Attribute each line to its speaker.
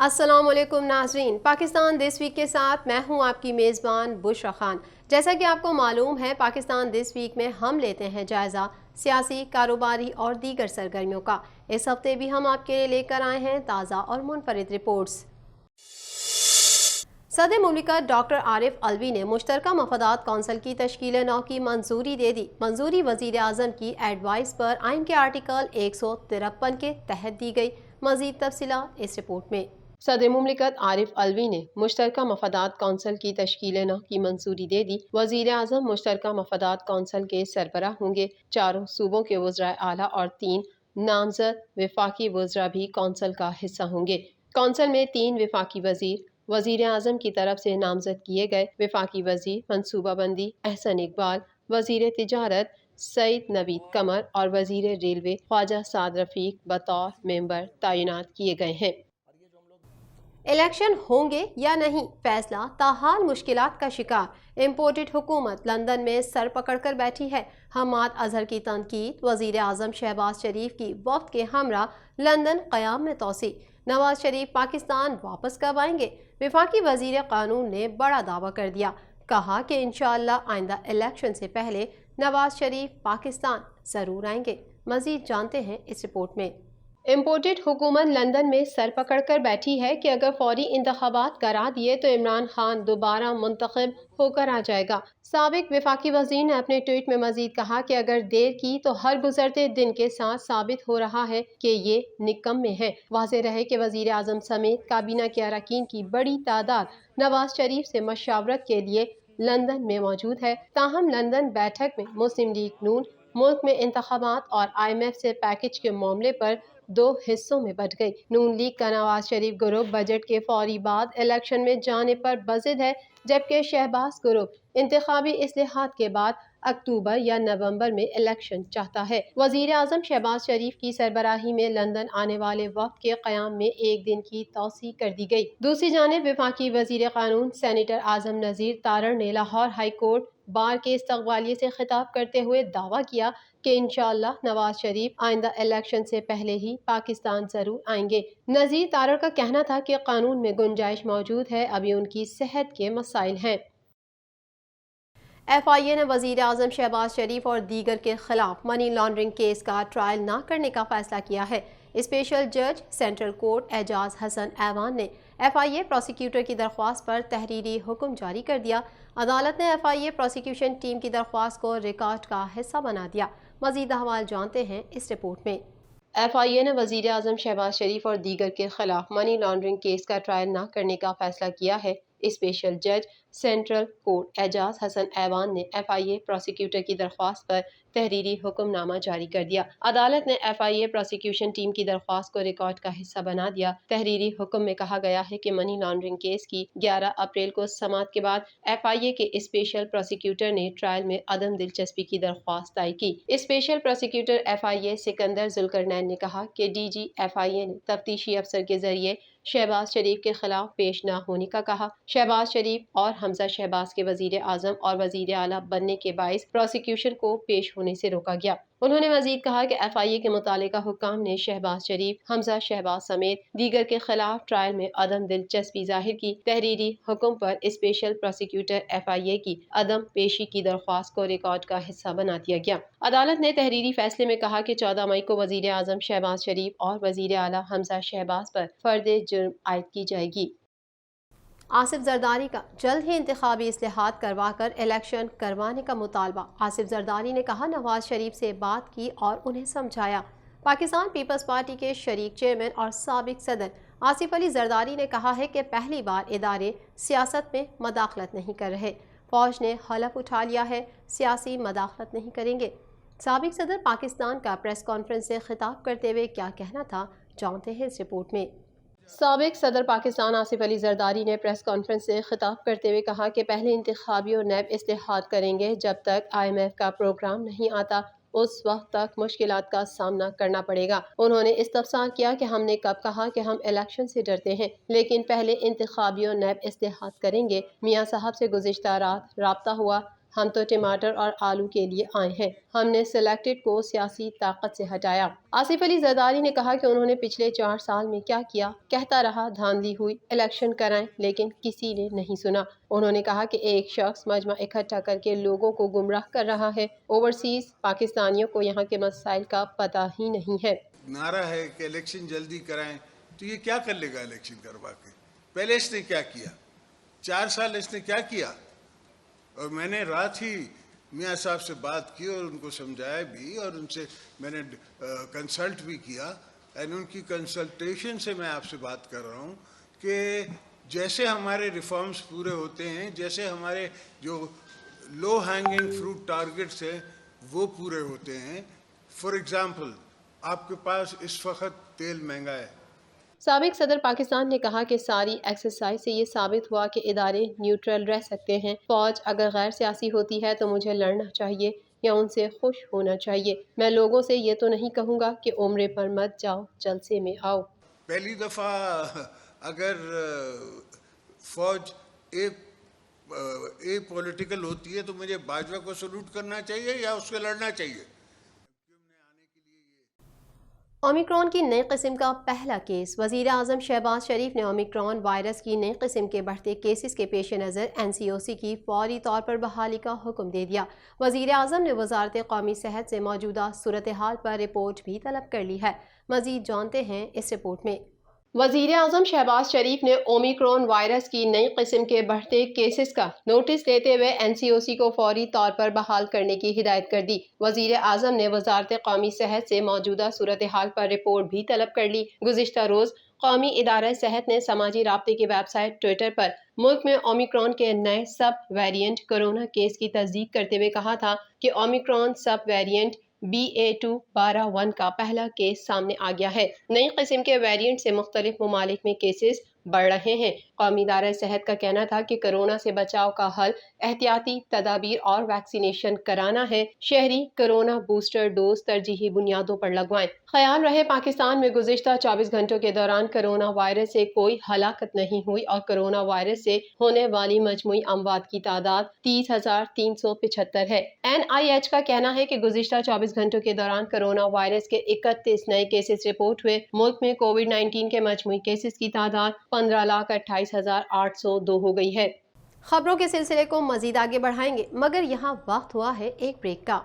Speaker 1: السلام علیکم ناظرین، پاکستان دس ویک کے ساتھ میں ہوں آپ کی میزبان بشرا خان۔ جیسا کہ آپ کو معلوم ہے، پاکستان دس ویک میں ہم لیتے ہیں جائزہ سیاسی، کاروباری اور دیگر سرگرمیوں کا۔ اس ہفتے بھی ہم آپ کے لیے لے کر آئے ہیں تازہ اور منفرد رپورٹس۔ صدر مملکت ڈاکٹر عارف علوی نے مشترکہ مفادات کونسل کی تشکیل نو کی منظوری دے دی۔ منظوری وزیر اعظم کی ایڈوائس پر آئین کے آرٹیکل 153 کے تحت دی گئی۔ مزید تفصیلات اس رپورٹ میں۔ صدر مملکت عارف علوی نے مشترکہ مفادات کونسل کی تشکیل نو کی منظوری دے دی۔ وزیر اعظم مشترکہ مفادات کونسل کے سربراہ ہوں گے۔ چاروں صوبوں کے وزرائے اعلیٰ اور 3 نامزد وفاقی وزراء بھی کونسل کا حصہ ہوں گے۔ کونسل میں 3 وفاقی وزیر اعظم کی طرف سے نامزد کیے گئے۔ وفاقی وزیر منصوبہ بندی احسن اقبال، وزیر تجارت سعید نوید قمر اور وزیر ریلوے خواجہ سعد رفیق بطور ممبر تعینات کیے گئے ہیں۔ الیکشن ہوں گے یا نہیں، فیصلہ تاحال مشکلات کا شکار۔ امپورٹڈ حکومت لندن میں سر پکڑ کر بیٹھی ہے۔ حماد اظہر کی تنقید، وزیر اعظم شہباز شریف کی وفد کے ہمراہ لندن قیام میں توسیع۔ نواز شریف پاکستان واپس کب آئیں گے؟ وفاقی وزیر قانون نے بڑا دعویٰ کر دیا، کہا کہ انشاءاللہ آئندہ الیکشن سے پہلے نواز شریف پاکستان ضرور آئیں گے۔ مزید جانتے ہیں اس رپورٹ میں۔ امپورٹڈ حکومت لندن میں سر پکڑ کر بیٹھی ہے کہ اگر فوری انتخابات کرا دیے تو عمران خان دوبارہ منتخب ہو کر آ جائے گا۔ سابق وفاقی وزیر نے اپنے ٹویٹ میں مزید کہا کہ اگر دیر کی تو ہر گزرتے دن کے ساتھ ثابت ہو رہا ہے کہ یہ نکمے ہیں۔ واضح رہے کہ وزیر اعظم سمیت کابینہ کے اراکین کی بڑی تعداد نواز شریف سے مشاورت کے لیے لندن میں موجود ہے۔ تاہم لندن بیٹھک میں مسلم لیگ نون ملک میں انتخابات اور IMF سے پیکج کے معاملے پر 2 حصوں میں بٹ گئی۔ نون لیگ کا نواز شریف گروپ بجٹ کے فوری بعد الیکشن میں جانے پر بضد ہے، جبکہ شہباز گروپ انتخابی اصلاحات کے بعد اکتوبر یا نومبر میں الیکشن چاہتا ہے۔ وزیر اعظم شہباز شریف کی سربراہی میں لندن آنے والے وفد کے قیام میں 1 دن کی توسیع کر دی گئی۔ دوسری جانب وفاقی وزیر قانون سینیٹر اعظم نذیر تارڑ نے لاہور ہائی کورٹ بار کے استقبالیے سے خطاب کرتے ہوئے دعویٰ کیا کہ انشاءاللہ نواز شریف آئندہ الیکشن سے پہلے ہی پاکستان ضرور آئیں گے۔ نذیر تارڑ کا کہنا تھا کہ قانون میں گنجائش موجود ہے، ابھی ان کی صحت کے مسائل ہیں۔ FIA نے وزیر اعظم شہباز شریف اور دیگر کے خلاف منی لانڈرنگ کیس کا ٹرائل نہ کرنے کا فیصلہ کیا ہے۔ اسپیشل جج سینٹرل کورٹ اعجاز حسن ایوان نے FIA پروسیکیوٹر کی درخواست پر تحریری حکم جاری کر دیا۔ عدالت نے FIA پروسیکیوشن ٹیم کی درخواست کو ریکارڈ کا حصہ بنا دیا۔ مزید احوال جانتے ہیں اس رپورٹ میں۔ FIA نے وزیر اعظم شہباز شریف اور دیگر کے خلاف منی لانڈرنگ کیس کا ٹرائل نہ کرنے کا فیصلہ کیا ہے۔ اسپیشل جج سینٹرل کورٹ اعجاز حسن ایوان نے FIA پروسیکیوٹر کی درخواست پر تحریری حکم نامہ جاری کر دیا۔ عدالت نے FIA پروسیکیوشن ٹیم کی درخواست کو ریکارڈ کا حصہ بنا دیا۔ تحریری حکم میں کہا گیا ہے کہ منی لانڈرنگ کیس کی 11 اپریل کو سماعت کے بعد FIA کے اسپیشل پروسیکیوٹر نے ٹرائل میں عدم دلچسپی کی درخواست دائر کی۔ Special prosecutor FIA Sikandar Zulqarnain نے کہا کہ DG FIA نے تفتیشی افسر کے ذریعے شہباز شریف کے خلاف پیش نہ ہونے کا کہا۔ شہباز شریف اور حمزہ شہباز کے وزیر اعظم اور وزیر اعلیٰ بننے کے باعث پروسیکیوشن کو پیش ہونے سے روکا گیا۔ انہوں نے مزید کہا کہ FIA کے متعلقہ حکام نے شہباز شریف، حمزہ شہباز سمیت دیگر کے خلاف ٹرائل میں عدم دلچسپی ظاہر کی۔ تحریری حکم پر اسپیشل پروسیکیوٹر FIA کی عدم پیشی کی درخواست کو ریکارڈ کا حصہ بنا دیا گیا۔ عدالت نے تحریری فیصلے میں کہا کہ 14 مئی کو وزیر اعظم شہباز شریف اور وزیر اعلیٰ حمزہ شہباز پر فرد جرم عائد کی جائے گی۔ آصف زرداری کا جلد ہی انتخابی اصلاحات کروا کر الیکشن کروانے کا مطالبہ۔ آصف زرداری نے کہا نواز شریف سے بات کی اور انہیں سمجھایا۔ پاکستان پیپلز پارٹی کے شریک چیئرمین اور سابق صدر آصف علی زرداری نے کہا ہے کہ پہلی بار ادارے سیاست میں مداخلت نہیں کر رہے۔ فوج نے حلف اٹھا لیا ہے، سیاسی مداخلت نہیں کریں گے۔ سابق صدر پاکستان کا پریس کانفرنس سے خطاب کرتے ہوئے کیا کہنا تھا، جانتے ہیں اس رپورٹ میں۔ سابق صدر پاکستان آصف علی زرداری نے پریس کانفرنس سے خطاب کرتے ہوئے کہا کہ پہلے انتخابی اور نیب اصلاحات کریں گے۔ جب تک IMF کا پروگرام نہیں آتا اس وقت تک مشکلات کا سامنا کرنا پڑے گا۔ انہوں نے استفسار کیا کہ ہم نے کب کہا کہ ہم الیکشن سے ڈرتے ہیں، لیکن پہلے انتخابی اور نیب اصلاحات کریں گے۔ میاں صاحب سے گزشتہ رات رابطہ ہوا، ہم تو ٹماٹر اور آلو کے لیے آئے ہیں، ہم نے سلیکٹڈ کو سیاسی طاقت سے ہٹایا۔ آصف علی زرداری نے کہا کہ انہوں نے پچھلے 4 سال میں کیا کیا، کہتا رہا دھاندلی ہوئی، الیکشن کرائیں، لیکن کسی نے نہیں سنا۔ انہوں نے کہا کہ ایک شخص مجمع اکٹھا کر کے لوگوں کو گمراہ کر رہا ہے، اوورسیز پاکستانیوں کو یہاں کے مسائل کا پتہ ہی نہیں ہے۔
Speaker 2: نعرہ ہے کہ الیکشن جلدی کرائیں، تو یہ کیا کر لے گا الیکشن کروا کے؟ پہلے اس نے کیا کیا؟ 4 سال اس نے کیا کیا؟ اور میں نے رات ہی میاں صاحب سے بات کی اور ان کو سمجھایا بھی، اور ان سے میں نے کنسلٹ بھی کیا، اور ان کی کنسلٹیشن سے میں آپ سے بات کر رہا ہوں کہ جیسے ہمارے ریفارمز پورے ہوتے ہیں، جیسے ہمارے جو لو ہینگنگ فروٹ ٹارگٹس ہیں وہ پورے ہوتے ہیں۔ فار ایگزامپل، آپ کے پاس اس وقت تیل مہنگا ہے۔
Speaker 1: سابق صدر پاکستان نے کہا کہ ساری ایکسرسائز سے یہ ثابت ہوا کہ ادارے نیوٹرل رہ سکتے ہیں۔ فوج اگر غیر سیاسی ہوتی ہے تو مجھے لڑنا چاہیے یا ان سے خوش ہونا چاہیے۔ میں لوگوں سے یہ تو نہیں کہوں گا کہ عمرے پر مت جاؤ، جلسے میں آؤ۔
Speaker 2: پہلی دفعہ اگر فوج اے پولیٹیکل ہوتی ہے تو مجھے باجوہ کو سلوٹ کرنا چاہیے یا اس سے لڑنا چاہیے؟
Speaker 1: اومیکرون کی نئی قسم کا پہلا کیس۔ وزیر اعظم شہباز شریف نے اومیکرون وائرس کی نئی قسم کے بڑھتے کیسز کے پیش نظر NCOC کی فوری طور پر بحالی کا حکم دے دیا۔ وزیر اعظم نے وزارت قومی صحت سے موجودہ صورتحال پر رپورٹ بھی طلب کر لی ہے۔ مزید جانتے ہیں اس رپورٹ میں۔ وزیر اعظم شہباز شریف نے اومیکرون وائرس کی نئی قسم کے بڑھتے کیسز کا نوٹس لیتے ہوئے NCOC کو فوری طور پر بحال کرنے کی ہدایت کر دی۔ وزیر اعظم نے وزارت قومی صحت سے موجودہ صورتحال پر رپورٹ بھی طلب کر لی۔ گزشتہ روز قومی ادارہ صحت نے سماجی رابطے کی ویب سائٹ ٹویٹر پر ملک میں اومیکرون کے نئے سب ویریئنٹ کرونا کیس کی تصدیق کرتے ہوئے کہا تھا کہ اومیکرون سب ویریئنٹ BA.2.12.1 کا پہلا کیس سامنے آ گیا ہے۔ نئی قسم کے ویریئنٹ سے مختلف ممالک میں کیسز بڑھ رہے ہیں۔ قومی ادارہ صحت کا کہنا تھا کہ کرونا سے بچاؤ کا حل احتیاطی تدابیر اور ویکسینیشن کرانا ہے۔ شہری کرونا بوسٹر ڈوز ترجیحی بنیادوں پر لگوائیں۔ خیال رہے پاکستان میں گزشتہ 24 گھنٹوں کے دوران کرونا وائرس سے کوئی ہلاکت نہیں ہوئی اور کرونا وائرس سے ہونے والی مجموعی اموات کی تعداد 30,375 ہے۔ NIH کا کہنا ہے کہ گزشتہ 24 گھنٹوں کے دوران کرونا وائرس کے 31 نئے کیسز رپورٹ ہوئے۔ ملک میں کووڈ-19 کے مجموعی کیسز کی تعداد 15,28,802 ہو گئی ہے۔ خبروں کے سلسلے کو مزید آگے بڑھائیں گے، مگر یہاں وقت ہوا ہے ایک بریک کا۔